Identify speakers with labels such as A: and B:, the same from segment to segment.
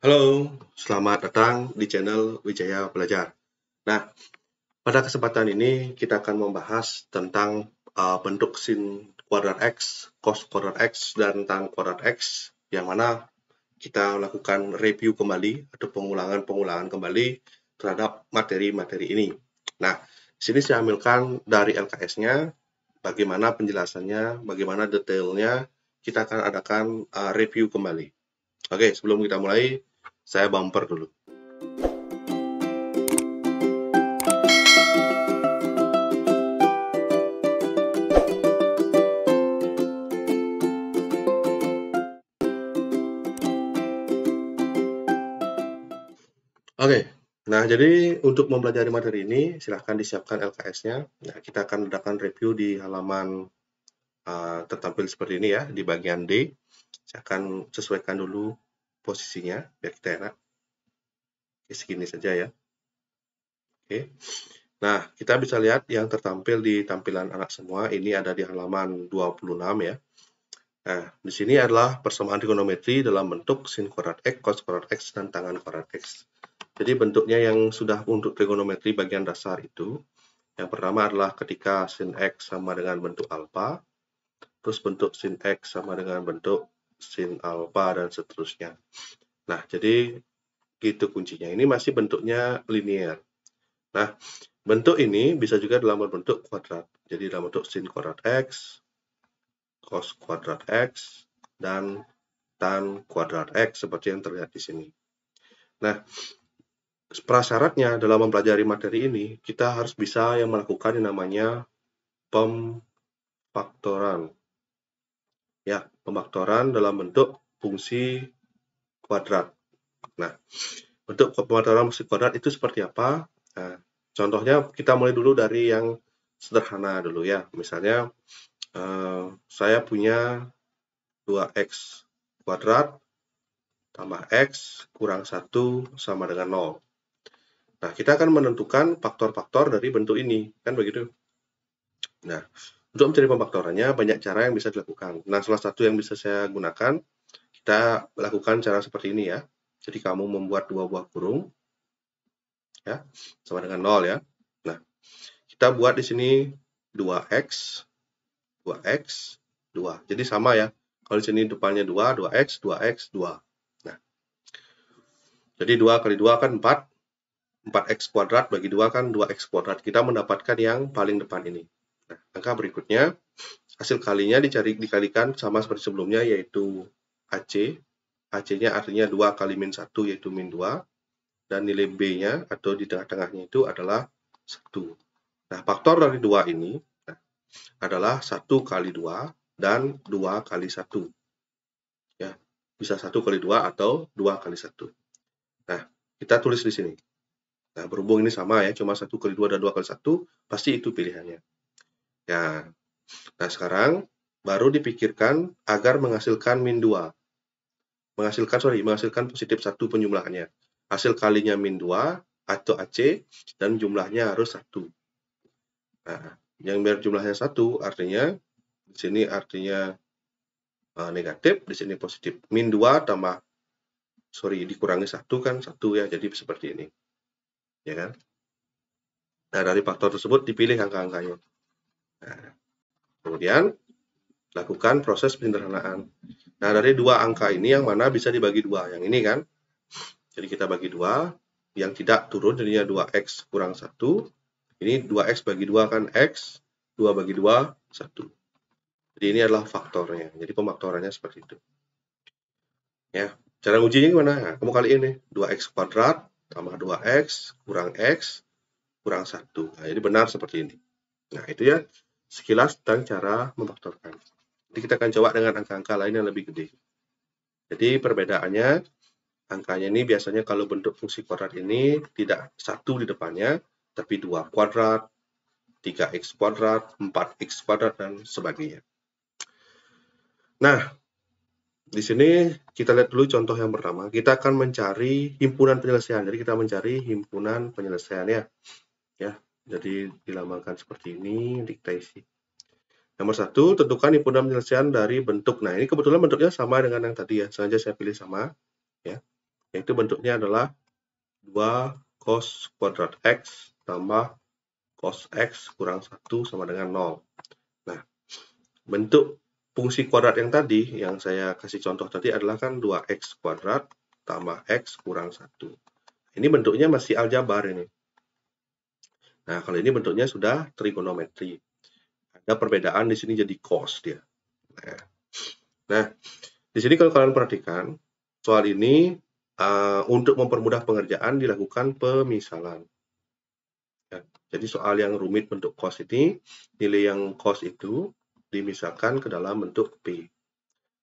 A: Halo, selamat datang di channel Wijaya Belajar. Nah, pada kesempatan ini kita akan membahas tentang bentuk sin kuadrat X, cos kuadrat X, dan tan kuadrat X, yang mana kita lakukan review kembali atau pengulangan kembali terhadap materi-materi ini. Nah, di sini saya ambilkan dari LKS-nya, bagaimana penjelasannya, bagaimana detailnya, kita akan adakan review kembali. Oke, sebelum kita mulai, saya bumper dulu. Oke, nah jadi untuk mempelajari materi ini, silahkan disiapkan LKS-nya. Nah, kita akan adakan review di halaman tertampil seperti ini ya, di bagian D. Saya akan sesuaikan dulu posisinya, biar kita enak. Oke, segini saja ya. Oke. Nah, kita bisa lihat yang tertampil di tampilan anak semua, ini ada di halaman 26 ya. Nah, di sini adalah persamaan trigonometri dalam bentuk sin kuadrat X, cos kuadrat X, dan tangan kuadrat X. Jadi bentuknya yang sudah untuk trigonometri bagian dasar itu, yang pertama adalah ketika sin X sama dengan bentuk alfa, terus bentuk sin X sama dengan bentuk sin alfa, dan seterusnya. Nah, jadi itu kuncinya. Ini masih bentuknya linear. Nah, bentuk ini bisa juga dalam bentuk kuadrat. Jadi dalam bentuk sin kuadrat X, cos kuadrat X, dan tan kuadrat X seperti yang terlihat di sini. Nah, prasyaratnya dalam mempelajari materi ini, kita harus bisa yang melakukan yang namanya pemfaktoran. Ya, pemfaktoran dalam bentuk fungsi kuadrat. Nah, bentuk pemfaktoran fungsi kuadrat itu seperti apa? Nah, contohnya kita mulai dulu dari yang sederhana dulu ya. Misalnya, saya punya 2x kuadrat tambah x kurang 1 sama dengan 0. Nah, kita akan menentukan faktor-faktor dari bentuk ini, kan begitu? Nah, untuk mencari pemfaktorannya banyak cara yang bisa dilakukan. Nah, salah satu yang bisa saya gunakan, kita lakukan cara seperti ini ya. Jadi kamu membuat dua buah kurung, ya, sama dengan 0 ya. Nah, kita buat di sini 2x, 2x, 2. Jadi sama ya. Kalau di sini depannya 2, 2x, 2x, 2. Nah, jadi 2 kali 2 kan 4. 4x kuadrat bagi 2 kan 2x kuadrat. Kita mendapatkan yang paling depan ini. Nah, angka berikutnya, hasil kalinya dikalikan sama seperti sebelumnya, yaitu AC. AC-nya artinya 2 kali min 1, yaitu min 2. Dan nilai B-nya atau di tengah-tengahnya itu adalah 1. Nah, faktor dari 2 ini adalah 1 kali 2 dan 2 kali 1. Ya, bisa 1 kali 2 atau 2 kali 1. Nah, kita tulis di sini. Nah, berhubung ini sama ya, cuma 1 kali 2 dan 2 kali 1, pasti itu pilihannya. Ya, nah sekarang baru dipikirkan agar menghasilkan min 2. Menghasilkan positif 1 penjumlahannya. Hasil kalinya min 2 atau AC, dan jumlahnya harus 1. Nah, yang biar jumlahnya 1 artinya, di sini artinya negatif, di sini positif. Min 2 tambah, dikurangi 1 kan 1 ya, jadi seperti ini. Ya kan? Nah, dari faktor tersebut dipilih angka-angkanya. Nah, kemudian lakukan proses penyederhanaan. Nah, dari dua angka ini yang mana bisa dibagi dua? Yang ini kan? Jadi kita bagi dua, yang tidak turun jadinya 2x kurang 1. Ini 2x bagi 2 kan x, 2 bagi 2, 1. Jadi ini adalah faktornya. Jadi pemfaktorannya seperti itu. Ya, cara ujinya gimana? Nah, kamu kali ini 2x kuadrat tambah 2x kurang x kurang 1. Nah, jadi benar seperti ini. Nah, itu ya sekilas tentang cara memfaktorkan. Jadi kita akan coba dengan angka-angka lain yang lebih gede. Jadi perbedaannya, angkanya ini biasanya kalau bentuk fungsi kuadrat ini tidak 1 di depannya, tapi 2 kuadrat, 3x kuadrat, 4x kuadrat, dan sebagainya. Nah, di sini kita lihat dulu contoh yang pertama. Kita akan mencari himpunan penyelesaian. Jadi kita mencari himpunan penyelesaiannya. Ya, jadi dilambangkan seperti ini, kita isi. Nomor 1, tentukan himpunan penyelesaian dari bentuk. Nah, ini kebetulan bentuknya sama dengan yang tadi ya. Sengaja saya pilih sama. Ya. yaitu bentuknya adalah 2 cos kuadrat X tambah cos X kurang 1 sama dengan 0. Nah, bentuk fungsi kuadrat yang tadi, yang saya kasih contoh tadi adalah kan 2X kuadrat tambah X kurang 1. Ini bentuknya masih aljabar ini. Nah, kalau ini bentuknya sudah trigonometri. Ada perbedaan di sini jadi cos dia. Nah, di sini kalau kalian perhatikan, soal ini untuk mempermudah pengerjaan dilakukan pemisalan. Ya, jadi soal yang rumit bentuk cos ini, nilai yang cos itu dimisalkan ke dalam bentuk P.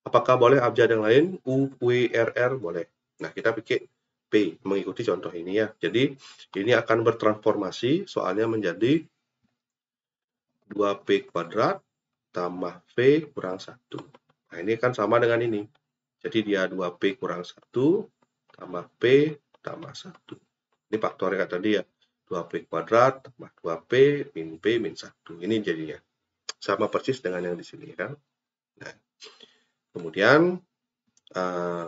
A: Apakah boleh abjad yang lain? U, W, R, boleh. Nah, kita pikir P, mengikuti contoh ini ya. Jadi, ini akan bertransformasi soalnya menjadi 2P kuadrat tambah V kurang 1. Nah, ini kan sama dengan ini. Jadi, dia 2P kurang 1 tambah P tambah 1. Ini faktornya tadi ya. 2P kuadrat tambah 2P min P min 1. Ini jadinya. Sama persis dengan yang di sini kan. Nah, kemudian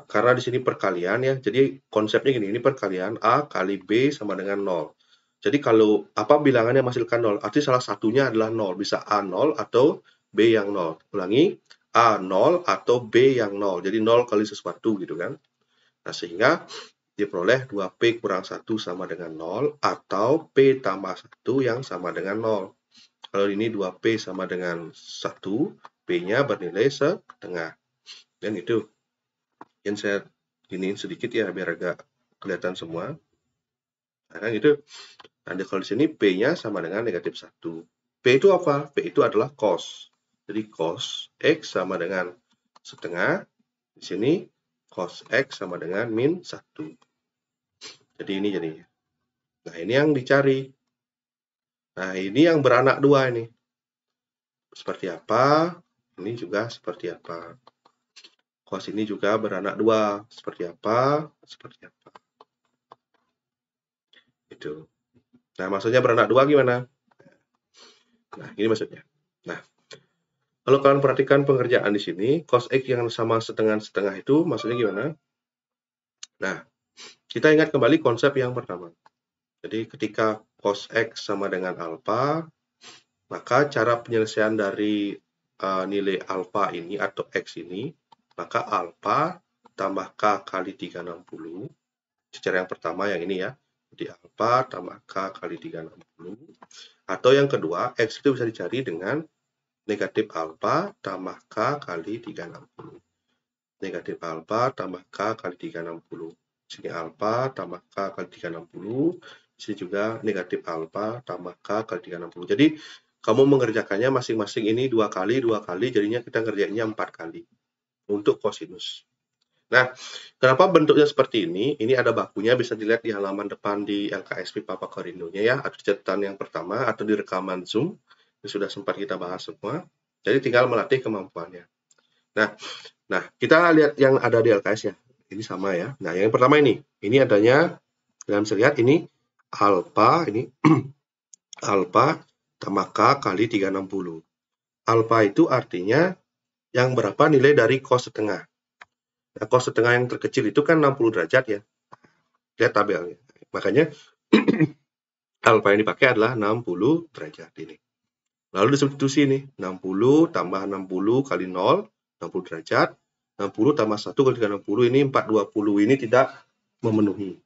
A: karena di sini perkalian ya, jadi konsepnya gini, ini perkalian A kali B sama dengan 0. Jadi kalau apa bilangannya menghasilkan 0, arti salah satunya adalah 0, bisa A0 atau B yang 0. Ulangi, A0 atau B yang 0, jadi 0 kali sesuatu gitu kan. Nah, sehingga diperoleh 2P kurang 1 sama dengan 0, atau P tambah 1 yang sama dengan 0. Kalau ini 2P sama dengan 1, P-nya bernilai setengah. Dan itu yang saya giniin sedikit ya biar agak kelihatan semua. Nah, kan gitu. Nah, kalau di sini P-nya sama dengan negatif 1. P itu apa? P itu adalah cos. Jadi cos X sama dengan setengah. Di sini cos X sama dengan min 1. Jadi ini jadinya. Nah, ini yang dicari. Nah, ini yang beranak 2 ini. Seperti apa? Ini juga seperti apa? Cos ini juga beranak 2. Seperti apa? Seperti apa? Itu. Nah, maksudnya beranak 2 gimana? Nah, ini maksudnya. Nah, kalau kalian perhatikan pengerjaan di sini, cos X yang sama setengah-setengah itu maksudnya gimana? Nah, kita ingat kembali konsep yang pertama. Jadi, ketika cos X sama dengan alfa, maka cara penyelesaian dari nilai alfa ini atau X ini, maka alfa tambah K kali 360. Cara yang pertama yang ini ya. Jadi, alfa tambah K kali 360. Atau yang kedua, X itu bisa dicari dengan negatif alfa tambah K kali 360. Negatif alfa tambah K kali 360. Sini alfa tambah K kali 360. Sini juga negatif alfa tambah K kali 360. Jadi, kamu mengerjakannya masing-masing ini 2 kali, jadinya kita ngerjainnya 4 kali untuk kosinus. Nah, kenapa bentuknya seperti ini? Ini ada bakunya, bisa dilihat di halaman depan di LKSP Papa Korindonya ya, atau catatan yang pertama, atau di rekaman Zoom. Ini sudah sempat kita bahas semua. Jadi tinggal melatih kemampuannya. Nah, kita lihat yang ada di LKS ya. Ini sama ya. Nah, yang pertama ini adanya, kalian bisa lihat ini alfa, ini alfa tambah K kali 360. Alfa itu artinya yang berapa nilai dari cos setengah. Nah, cos setengah yang terkecil itu kan 60 derajat ya. Lihat tabelnya. Makanya alfa yang dipakai adalah 60 derajat ini. Lalu disubstitusi ini, 60 tambah 60 kali 0, 60 derajat. 60 tambah 1 kali 360, ini 420, ini tidak memenuhi.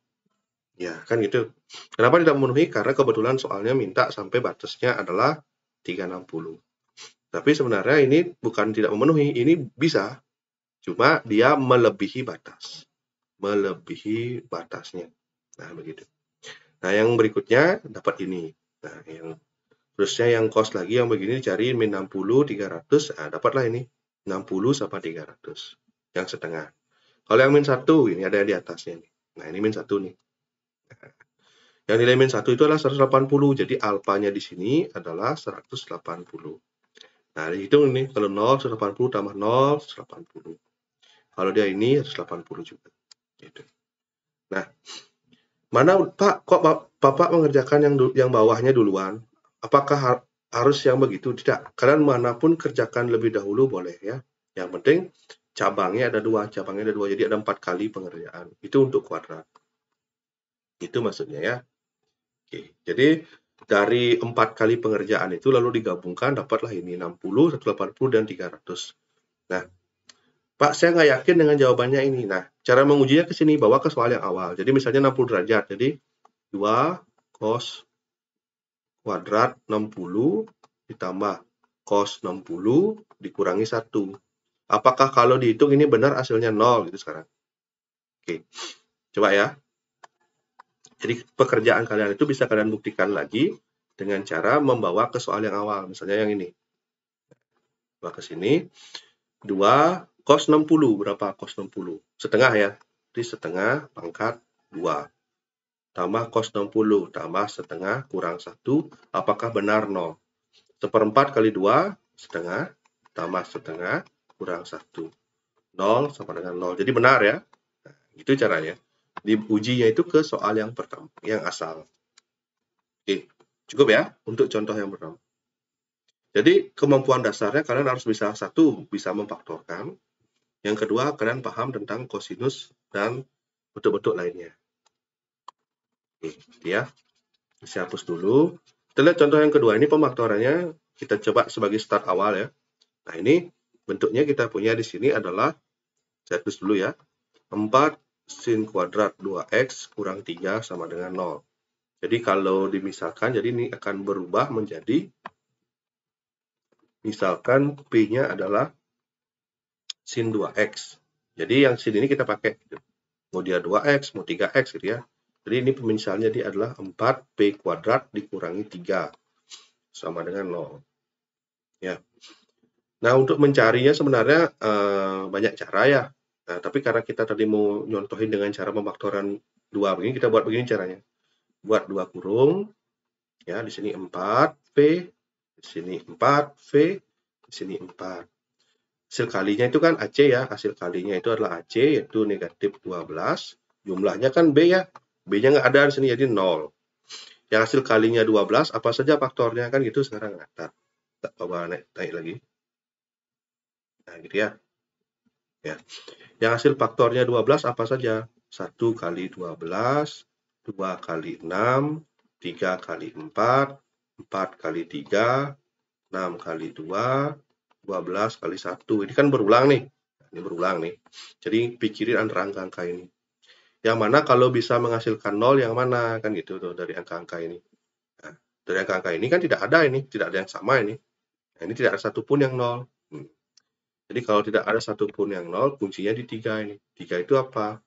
A: Ya, kan gitu. Kenapa tidak memenuhi? Karena kebetulan soalnya minta sampai batasnya adalah 360. Tapi sebenarnya ini bukan tidak memenuhi, ini bisa. Cuma dia melebihi batas. Melebihi batasnya. Nah, begitu. Nah, yang berikutnya dapat ini. Nah, yang terusnya yang cos lagi yang begini dicari min 60, 300. Nah, dapatlah ini. 60 sama 300. Yang setengah. Kalau yang min 1, ini ada yang di atasnya nih. Nah, ini min 1 nih. Yang nilai min 1 itu adalah 180. Jadi alfanya di sini adalah 180. Nah, dihitung ini. Kalau 0, 180 tambah 0, 180. Kalau dia ini 180 juga. Gitu. Nah, mana Pak, kok Bapak mengerjakan yang bawahnya duluan? Apakah harus yang begitu? Tidak. Kalian manapun kerjakan lebih dahulu boleh ya. Yang penting cabangnya ada 2, jadi ada 4 kali pengerjaan. Itu untuk kuadrat. Itu maksudnya ya. Oke, jadi dari 4 kali pengerjaan itu lalu digabungkan dapatlah ini 60, 180 dan 300. Nah, Pak, saya nggak yakin dengan jawabannya ini. Nah, cara mengujinya ke sini, bawa ke soal yang awal. Jadi misalnya 60 derajat. Jadi 2 cos kuadrat 60 ditambah cos 60 dikurangi 1. Apakah kalau dihitung ini benar hasilnya 0 gitu sekarang? Oke, coba ya. Jadi pekerjaan kalian itu bisa kalian buktikan lagi dengan cara membawa ke soal yang awal. Misalnya yang ini. Bawa ke sini. 2 cos 60. Berapa cos 60? Setengah ya. Jadi setengah pangkat 2. Tambah cos 60. Tambah setengah kurang 1. Apakah benar 0? 1/4 kali 2, setengah. Tambah setengah kurang 1. 0 sama dengan 0. Jadi benar ya. Nah, itu caranya. Diujinya itu ke soal yang pertama, yang asal. Oke, cukup ya untuk contoh yang pertama. Jadi kemampuan dasarnya kalian harus bisa bisa memfaktorkan. Yang kedua, kalian paham tentang kosinus dan bentuk-bentuk lainnya. Oke, ya. Saya hapus dulu. Kita lihat contoh yang kedua. Ini pemfaktorannya kita coba sebagai start awal ya. Nah, ini bentuknya kita punya di sini adalah, saya tulis dulu ya, 4 sin kuadrat 2x kurang 3 sama dengan 0. Jadi kalau dimisalkan, jadi ini akan berubah menjadi, misalkan P-nya adalah sin 2x. Jadi yang sin ini kita pakai. Mau dia 2x, mau 3x gitu ya. Jadi ini misalnya dia adalah 4P kuadrat dikurangi 3 sama dengan 0. Ya. Nah, untuk mencarinya sebenarnya banyak cara ya. Nah, tapi karena kita tadi mau nyontohin dengan cara pemfaktoran 2 begini, kita buat begini caranya. Buat 2 kurung, ya, di sini 4V, di sini 4V, di sini 4. Hasil kalinya itu kan AC ya, hasil kalinya itu adalah AC, yaitu negatif 12. Jumlahnya kan B ya, B-nya nggak ada di sini, jadi 0. Yang hasil kalinya 12, apa saja faktornya kan gitu sekarang. Nah, kita coba naik lagi. Nah, gitu ya. Ya. Yang hasil faktornya 12 apa saja? 1 kali 12, 2 kali 6, 3 kali 4, 4 kali 3, 6 kali 2, 12 kali 1. Ini kan berulang nih. Ini berulang nih. Jadi pikirin antara angka-angka ini. Yang mana kalau bisa menghasilkan 0 yang mana? Kan gitu tuh dari angka-angka ini. Nah, dari angka-angka ini kan tidak ada ini. Tidak ada yang sama ini. Nah, ini tidak ada satupun yang 0. Jadi kalau tidak ada satupun yang 0, kuncinya di 3 ini. 3 itu apa?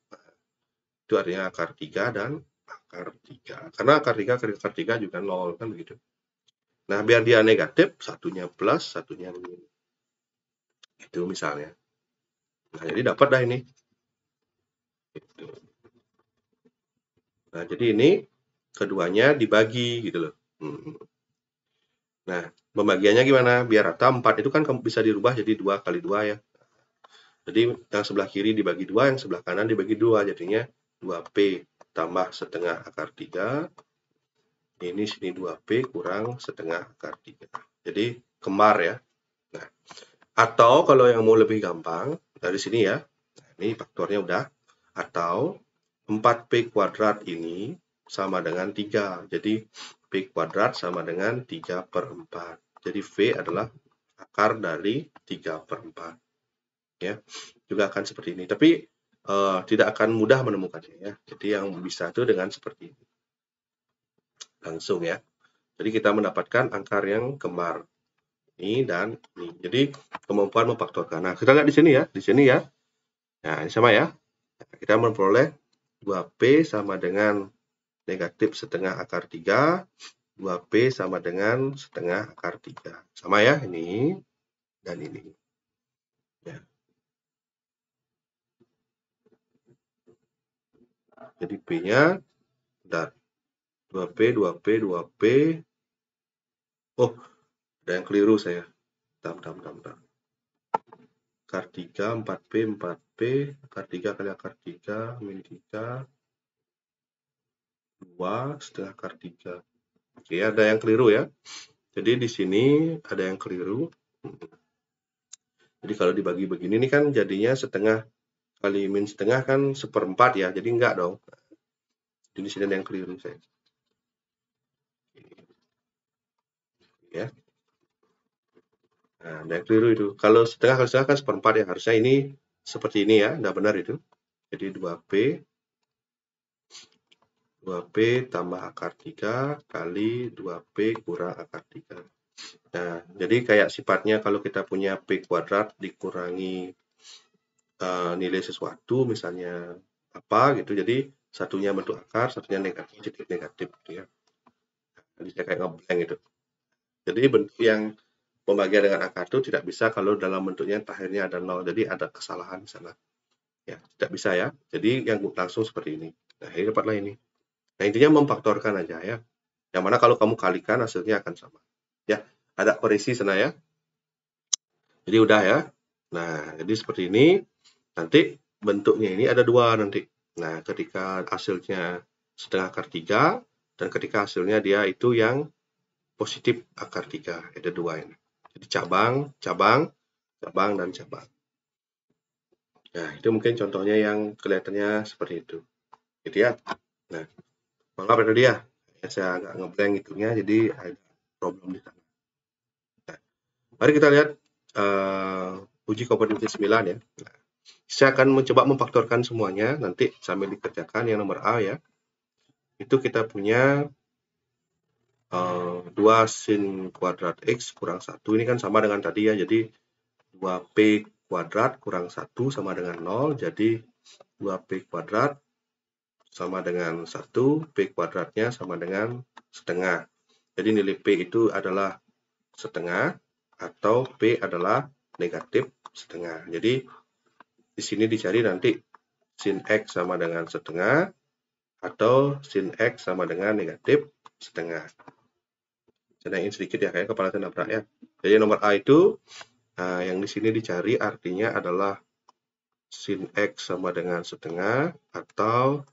A: Itu artinya akar 3 dan akar 3. Karena akar 3 juga 0, kan begitu. Nah, biar dia negatif, satunya plus, satunya minus. Itu misalnya. Nah, jadi dapat dah ini. Gitu. Nah, jadi ini keduanya dibagi gitu loh. Nah, pembagiannya gimana? Biar rata 4 itu kan bisa dirubah jadi 2 kali 2 ya. Jadi yang sebelah kiri dibagi 2, yang sebelah kanan dibagi 2, jadinya 2P tambah setengah akar 3. Ini sini 2P kurang setengah akar 3. Jadi kembar ya. Nah, atau kalau yang mau lebih gampang, dari sini ya. Nah, ini faktornya udah. Atau 4P kuadrat ini sama dengan 3. Jadi P kuadrat sama dengan 3/4. Jadi V adalah akar dari 3/4. Ya, juga akan seperti ini. Tapi tidak akan mudah menemukannya ya. Jadi yang bisa itu dengan seperti ini. Langsung ya. Jadi kita mendapatkan akar yang kembar. Ini dan ini. Jadi kemampuan memfaktorkan. Nah, kita lihat di sini ya. Di sini ya. Nah, ini sama ya. Kita memperoleh 2P sama dengan negatif setengah akar 3. 2P sama dengan setengah akar 3. Sama ya ini dan ini. Ya. Jadi P-nya dan 2P, 2P, 2P. Oh, ada yang keliru saya. Bentar. Akar 3, 4P, 4P. Akar 3 kali akar 3, min 3. 2 setengah akar 3. Oke, ada yang keliru ya. Jadi di sini ada yang keliru. Jadi kalau dibagi begini ini kan jadinya setengah kali min setengah kan 1/4 ya, jadi enggak dong. Di sini ada yang keliru saya. Ya. Nah, ada yang keliru itu. Kalau setengah kali setengah kan 1/4 ya, harusnya ini seperti ini ya, enggak benar itu. Jadi 2P tambah akar 3 kali 2P kurang akar 3. Nah, jadi kayak sifatnya kalau kita punya P kuadrat dikurangi nilai sesuatu, misalnya apa gitu, jadi satunya bentuk akar, satunya negatif, gitu ya. Jadi saya kayak ngeblank gitu. Jadi bentuk yang pembagian dengan akar itu tidak bisa kalau dalam bentuknya akhirnya ada 0, jadi ada kesalahan di sana. Ya, tidak bisa ya. Jadi yang langsung seperti ini. Nah, ini dapatlah ini. Nah, intinya memfaktorkan aja ya. Yang mana kalau kamu kalikan hasilnya akan sama. Ya, ada koreksi sana ya. Jadi udah ya. Nah, jadi seperti ini. Nanti bentuknya ini ada dua nanti. Nah, ketika hasilnya setengah akar 3 dan ketika hasilnya dia itu yang positif akar 3. Ada dua ini. Jadi cabang, cabang, cabang, dan cabang. Nah, itu mungkin contohnya yang kelihatannya seperti itu. Gitu ya. Nah, maaf ya tadi ya. Saya agak ngeblank itunya, jadi ada problem di sana. Nah, mari kita lihat uji kompetensi 9 ya. Nah, saya akan mencoba memfaktorkan semuanya nanti sambil dikerjakan. Yang nomor A ya. Itu kita punya 2 sin kuadrat X kurang 1. Ini kan sama dengan tadi ya. Jadi 2P kuadrat kurang 1 sama dengan 0. Jadi 2P kuadrat sama dengan 1. P kuadratnya sama dengan setengah. Jadi nilai P itu adalah setengah atau P adalah negatif setengah. Jadi di sini dicari nanti sin X sama dengan setengah atau sin X sama dengan negatif setengah. Saya naik sedikit ya, kayak kepala saya nabrak ya. Jadi nomor A itu yang di sini dicari artinya adalah sin X sama dengan setengah atau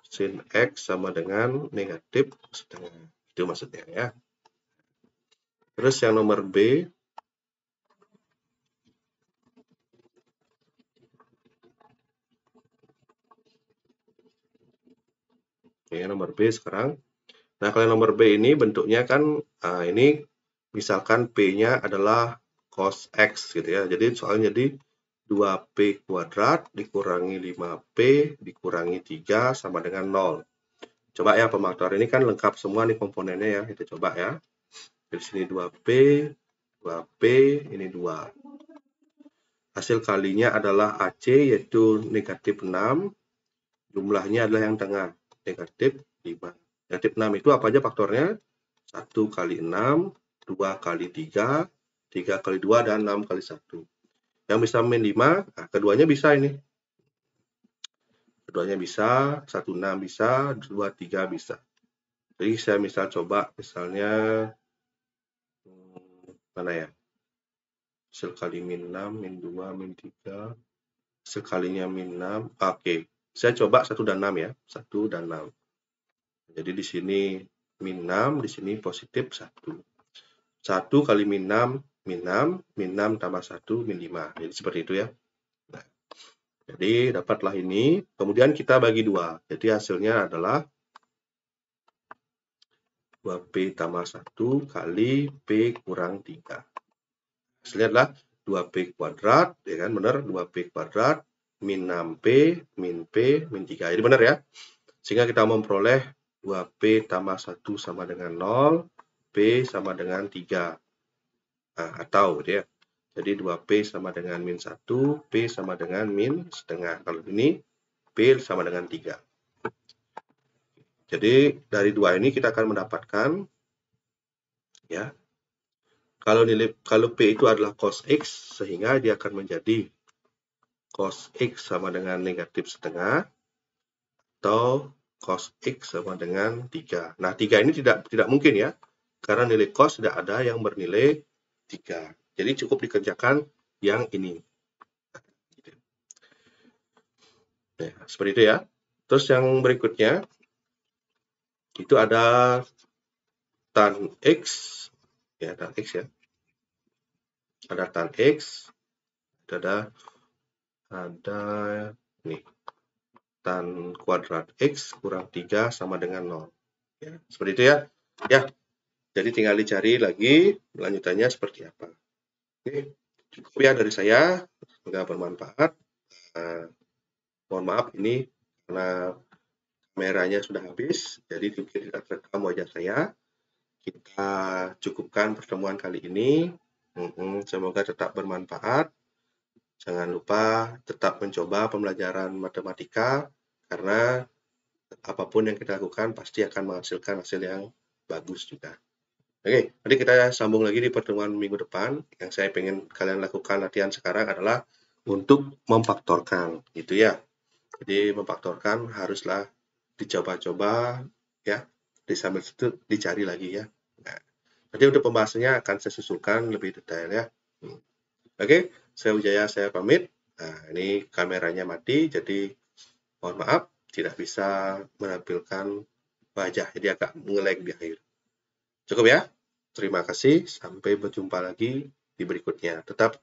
A: sin X sama dengan negatif setengah. Itu maksudnya ya. Terus yang nomor B, ya nomor B sekarang. Nah, kalau nomor B ini bentuknya kan ini misalkan P-nya adalah cos X gitu ya. Jadi soalnya jadi 2P kuadrat dikurangi 5P dikurangi 3 sama dengan 0. Coba ya pemaktor ini kan lengkap semua nih komponennya ya. Kita coba ya. Di sini 2P, 2P, ini 2. Hasil kalinya adalah AC yaitu negatif 6. Jumlahnya adalah yang tengah, negatif 5. Negatif 6 itu apa aja faktornya? 1 kali 6, 2 kali 3, 3 kali 2, dan 6 kali 1. Yang bisa min 5, nah keduanya bisa ini. Keduanya bisa, 1, 6 bisa, 2, 3 bisa. Jadi saya misal coba, misalnya, mana ya? Hasil kali min 6, min 2, min 3, hasil kalinya min 6. Oke, saya coba 1 dan 6 ya, 1 dan 6. Jadi di sini min 6, di sini positif 1. 1 kali min 6, min 6, min 6 tambah 1, min 5. Jadi seperti itu ya. Nah, jadi dapatlah ini, kemudian kita bagi 2. Jadi hasilnya adalah 2P tambah 1 kali P kurang 3. Hasilnya adalah 2P kuadrat, ya kan, benar, 2P kuadrat, min 6P, min P, min 3. Jadi benar ya. Sehingga kita memperoleh 2P tambah 1 sama dengan 0, P sama dengan 3. Nah, atau ya. Jadi 2P sama dengan min 1, P sama dengan min setengah. Kalau ini P sama dengan 3. Jadi dari 2 ini kita akan mendapatkan ya. Kalau P itu adalah cos X, sehingga dia akan menjadi cos X sama dengan negatif setengah atau cos X sama dengan 3. Nah, 3 ini tidak mungkin ya. Karena nilai cos tidak ada yang bernilai 3. Jadi cukup dikerjakan yang ini. Nah, seperti itu ya. Terus yang berikutnya itu ada tan X ya, tan X ya. Ada tan X. Ada nih, tan kuadrat X kurang 3 sama dengan 0. Ya, seperti itu ya. Ya, jadi tinggal dicari lagi lanjutannya seperti apa. Oke, cukup ya dari saya. Semoga bermanfaat. Mohon maaf ini karena kameranya sudah habis, jadi tidak terekam wajah saya. Kita cukupkan pertemuan kali ini. Semoga tetap bermanfaat. Jangan lupa tetap mencoba pembelajaran matematika, karena apapun yang kita lakukan pasti akan menghasilkan hasil yang bagus juga. Oke, nanti kita sambung lagi di pertemuan minggu depan. Yang saya pengen kalian lakukan latihan sekarang adalah untuk memfaktorkan, gitu ya. Jadi memfaktorkan haruslah dicoba-coba ya, sambil itu dicari lagi ya. Nah, nanti untuk pembahasannya akan saya susulkan lebih detail ya. Oke, saya Wijaya, saya pamit. Nah, ini kameranya mati, jadi mohon maaf tidak bisa menampilkan wajah, jadi agak nge-lag di akhir. Cukup ya. Terima kasih, sampai berjumpa lagi di berikutnya. Tetap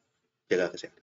A: jaga kesehatan.